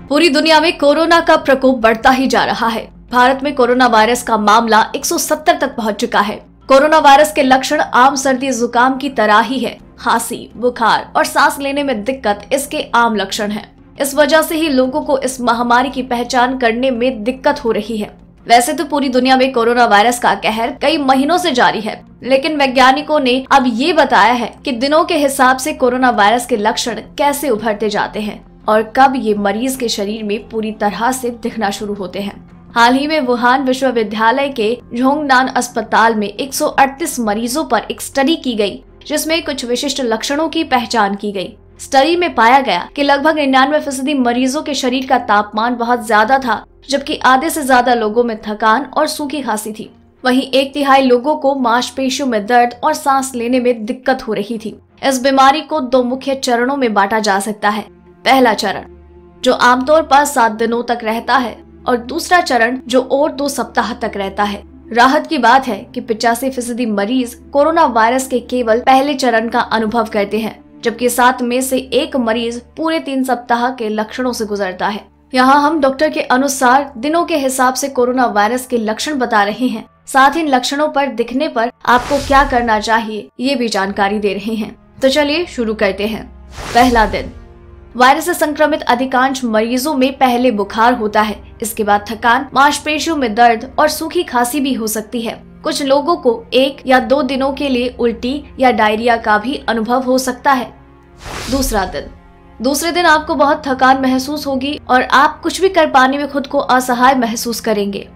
पूरी दुनिया में कोरोना का प्रकोप बढ़ता ही जा रहा है। भारत में कोरोना वायरस का मामला 170 तक पहुंच चुका है। कोरोना वायरस के लक्षण आम सर्दी जुकाम की तरह ही है। खांसी, बुखार और सांस लेने में दिक्कत इसके आम लक्षण हैं। इस वजह से ही लोगों को इस महामारी की पहचान करने में दिक्कत हो रही है। वैसे तो पूरी दुनिया में कोरोना वायरस का कहर कई महीनों से जारी है, लेकिन वैज्ञानिकों ने अब ये बताया है कि दिनों के हिसाब से कोरोना वायरस के लक्षण कैसे उभरते जाते हैं और कब ये मरीज के शरीर में पूरी तरह से दिखना शुरू होते हैं। हाल ही में वुहान विश्वविद्यालय के झोंगनान अस्पताल में 138 मरीजों पर एक स्टडी की गई, जिसमें कुछ विशिष्ट लक्षणों की पहचान की गई। स्टडी में पाया गया कि लगभग 99% मरीजों के शरीर का तापमान बहुत ज्यादा था, जबकि आधे से ज्यादा लोगों में थकान और सूखी खांसी थी। वहीं 1/3 लोगों को मांसपेशियों में दर्द और सांस लेने में दिक्कत हो रही थी। इस बीमारी को 2 मुख्य चरणों में बांटा जा सकता है। पहला चरण, जो आमतौर पर 7 दिनों तक रहता है, और दूसरा चरण जो और 2 सप्ताह तक रहता है। राहत की बात है कि 85% मरीज कोरोना वायरस के केवल पहले चरण का अनुभव करते हैं, जबकि 7 में से 1 मरीज पूरे 3 सप्ताह के लक्षणों से गुजरता है। यहाँ हम डॉक्टर के अनुसार दिनों के हिसाब से कोरोना वायरस के लक्षण बता रहे हैं, साथ ही इन लक्षणों पर दिखने पर आपको क्या करना चाहिए ये भी जानकारी दे रहे हैं। तो चलिए शुरू करते हैं। पहला दिन, वायरस से संक्रमित अधिकांश मरीजों में पहले बुखार होता है। इसके बाद थकान, मांसपेशियों में दर्द और सूखी खांसी भी हो सकती है। कुछ लोगों को 1 या 2 दिनों के लिए उल्टी या डायरिया का भी अनुभव हो सकता है। दूसरे दिन आपको बहुत थकान महसूस होगी और आप कुछ भी कर पाने में खुद को असहाय महसूस करेंगे।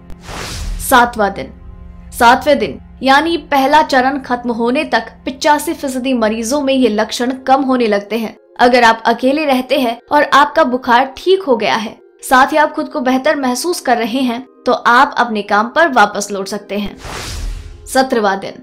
7वें दिन यानी पहला चरण खत्म होने तक 85% मरीजों में ये लक्षण कम होने लगते हैं। अगर आप अकेले रहते हैं और आपका बुखार ठीक हो गया है, साथ ही आप खुद को बेहतर महसूस कर रहे हैं, तो आप अपने काम पर वापस लौट सकते हैं। 17वां दिन,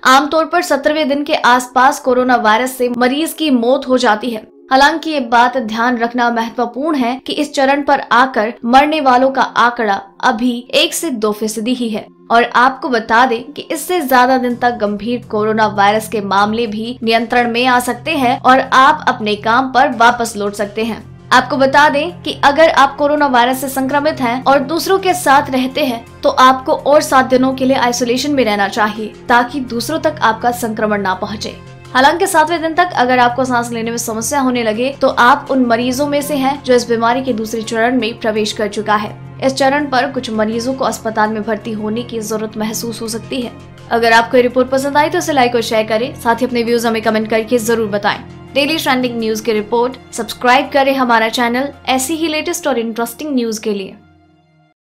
आमतौर पर 17वें दिन के आसपास कोरोना वायरस से मरीज की मौत हो जाती है। हालांकि ये बात ध्यान रखना महत्वपूर्ण है कि इस चरण पर आकर मरने वालों का आंकड़ा अभी 1 से 2% ही है, और आपको बता दें कि इससे ज्यादा दिन तक गंभीर कोरोना वायरस के मामले भी नियंत्रण में आ सकते हैं और आप अपने काम पर वापस लौट सकते हैं। आपको बता दें कि अगर आप कोरोना वायरस से संक्रमित हैं और दूसरों के साथ रहते हैं, तो आपको और 7 दिनों के लिए आइसोलेशन में रहना चाहिए, ताकि दूसरों तक आपका संक्रमण ना पहुंचे। हालांकि 7वें दिन तक अगर आपको सांस लेने में समस्या होने लगे, तो आप उन मरीजों में से हैं जो इस बीमारी के दूसरे चरण में प्रवेश कर चुका है। इस चरण पर कुछ मरीजों को अस्पताल में भर्ती होने की जरूरत महसूस हो सकती है। अगर आपको ये रिपोर्ट पसंद आई तो इसे लाइक और शेयर करें, साथ ही अपने व्यूज हमें कमेंट करके जरूर बताएं। डेली ट्रेंडिंग न्यूज की रिपोर्ट सब्सक्राइब करें हमारा चैनल ऐसी ही लेटेस्ट और इंटरेस्टिंग न्यूज के लिए।